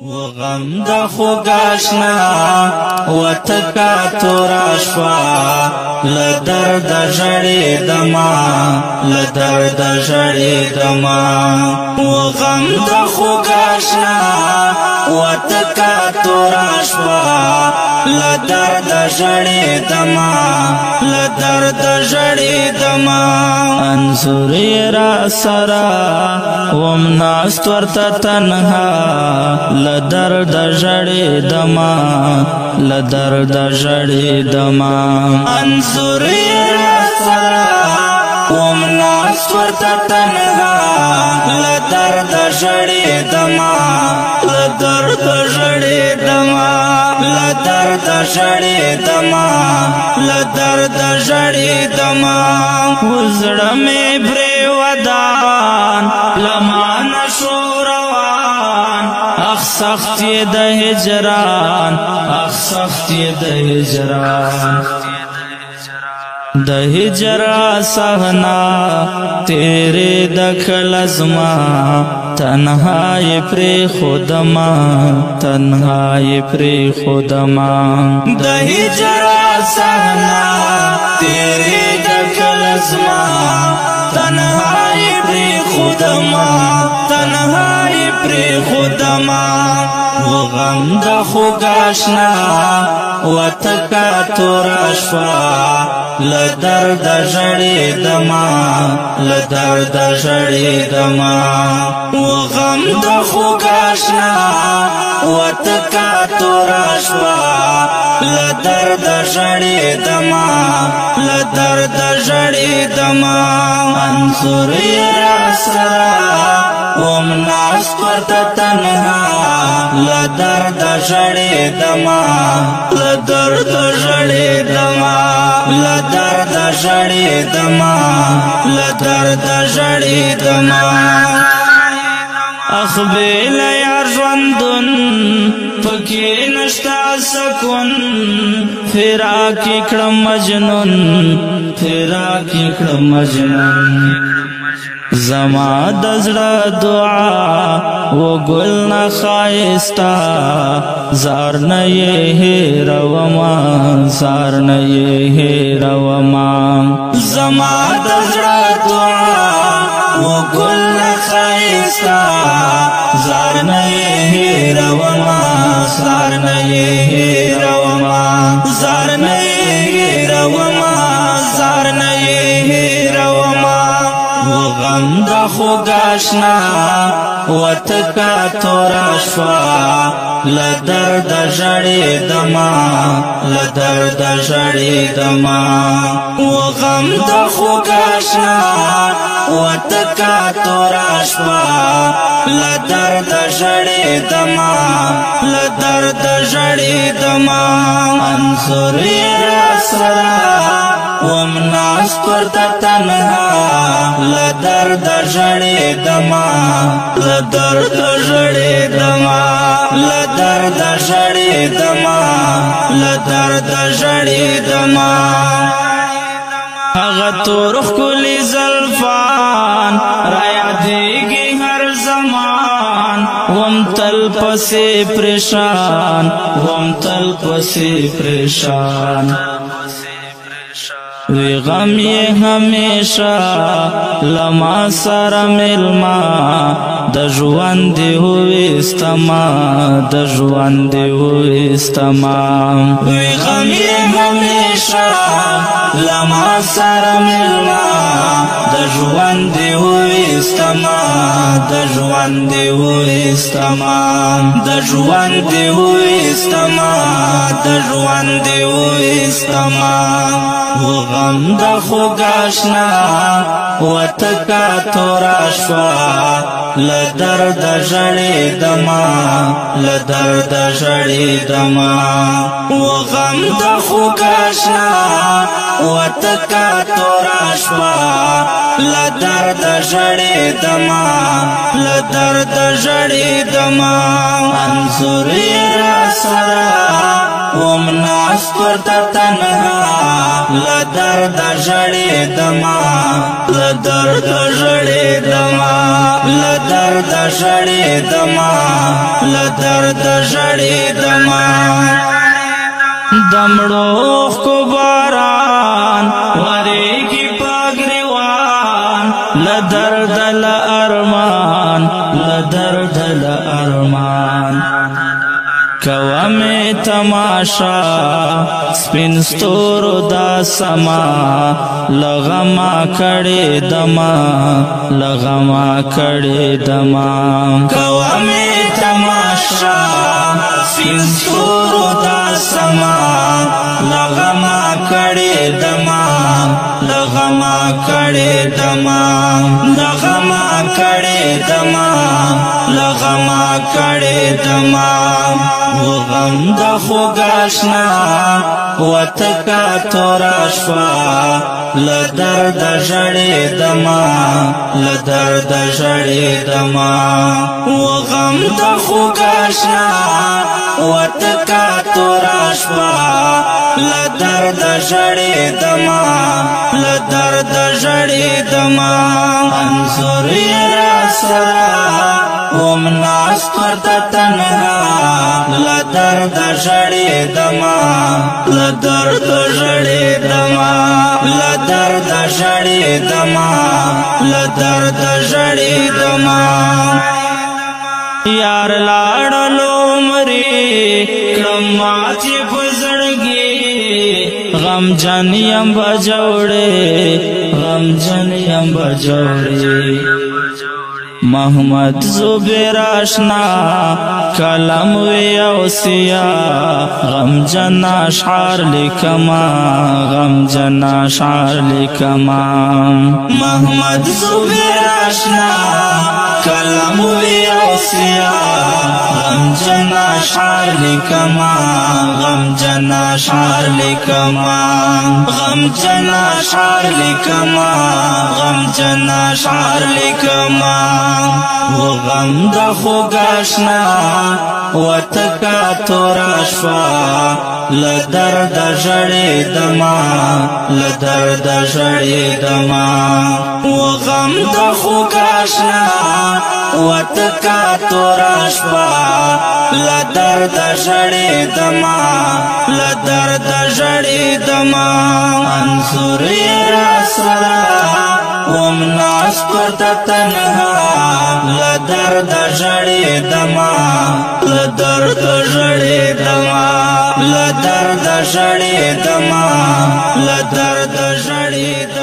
وغم د خوګاشنا وتکا توراشوا لدرد ژړې دما لدرد ژړې دما وغم د خوګاشنا وتکا توراشوا لدرد ژړې دما لدرد ژړې دما انصر را سرا ومناست ورته تنها لدرد ژړې دما لدرد ژړې دما انصر را سرا ومناست ورته تنها لدرد ژړې دما لدرد ژړې دما لدرد ژړې دما لدرد ژړې دما وزړه مې پرې ودان لمان شو روان اخ سخت د هجران اخ سخت د هجران د هجر صحنا تیرے دخل ازما تنہائی پری خودما تنہائی پری خودما د هجر صحنا تیرے دخل ازما تنہائی پری خودما تنہائی پری خودما وغم د خوګاشنا وتکا توراشوا لدرد ژړې دما لدرد ژړې دما وغم د خوګاشنا وتکا توراشوا لدرد ژړې دما لدرد ژړې دما انصر را سرا ومناست ورته تنها لدرد ژړې دما لدرد ژړې دما لدرد ژړې دما لدرد ژړې دما اخبیل یار ژوندون پکې نشتا سکون فراقی کړم مجنون فراقی کړم مجنون زما د زړه دعا و ګل نه ښایستا زار نه یې هېروما زار نه یې هېروما زما د زړه دعا و ګل نه ښایستا زار نه یې هېروما زار نه یې هېروما زار نه یې هېروما زار نه یې هېروما وغم د خوګاشنا وتکا توراشوا لدرد ژړې دما لدرد ژړې دما وغم د خوګاشنا وتکا توراشوا لدرد ژړې دما لدرد ژړې دما انصر را سرا ومناست ورته تنها لدرد ژړې دما لدرد ژړې دما لدرد ژړې دما لدرد ژړې دما هغه تور ښکلي زلفان رایادېږي هر زمان وم تل پسې پریشان وم تل پسې پریشان وی غم یې همیشه لما سره ملما د ژوند دې وویستما د ژوند دې وویستما وی غم یې همیشه لما سره ملما د ژوند دې وویستما د ژوند دې وویستما د ژوند دې وویستما د ژوند دې وویستما وغم د خوګاشنا وتکا توراشوا لدرد ژړې دما لدرد ژړې دما وغم د خوګاشنا وتکا توراشوا لدرد ژړې دما لدرد ژړې دما انصر را سرا ومناست ناست ورته تنها لدرد ژړېدما لدرد ژړېدما لدرد ژړېدما لدرد ژړېدما دمړو کو باران ورېږي پګریوان لدرد لارمان لدرد لارمان کومه تماشا سپین ستورو دا سما لغما کړي دما لغما کړي دما کومه تماشا سپین ستورو دا سما لغما کړي دما لغما کړي دما لغما کړي دما لغما کړي دما وغم د خوګاشنا وتکا توراشوا لدرد ژړېدما لدرد ژړېدما وغم د خوګاشنا وتکا توراشوا لدرد ژړېدما لدرد ژړېدما انظر را سرا ومناست ورته تنها لدرد ژړېدما لدرد ژړېدما لدرد ژړېدما لدرد ژړېدما یار لاړلو مري کړم ماتې په زړګي غم جن یم بجوړې غم جن یم بجوړې محمد زبیر آشنا کلم وی او سیا غم جن اشعار لکما غم جن اشعار لکما محمد زبیر آشنا کلم وی او سیا غم جن اشعار لکما غم جن اشعار لکما غم جن اشعار لکما غم جن اشعار لکما وغم د خوګاشنا وتکا توراشوا لدرد ژړېدما لدرد ژړېدما وغم د خوګاشنا وتکا توراشوا لدرد ژړېدما لدرد ژړېدما انظر را سرا ومناست ورته تنها لدرد ژړېدما لدرد ژړېدما لدرد ژړېدما لدرد ژړېدما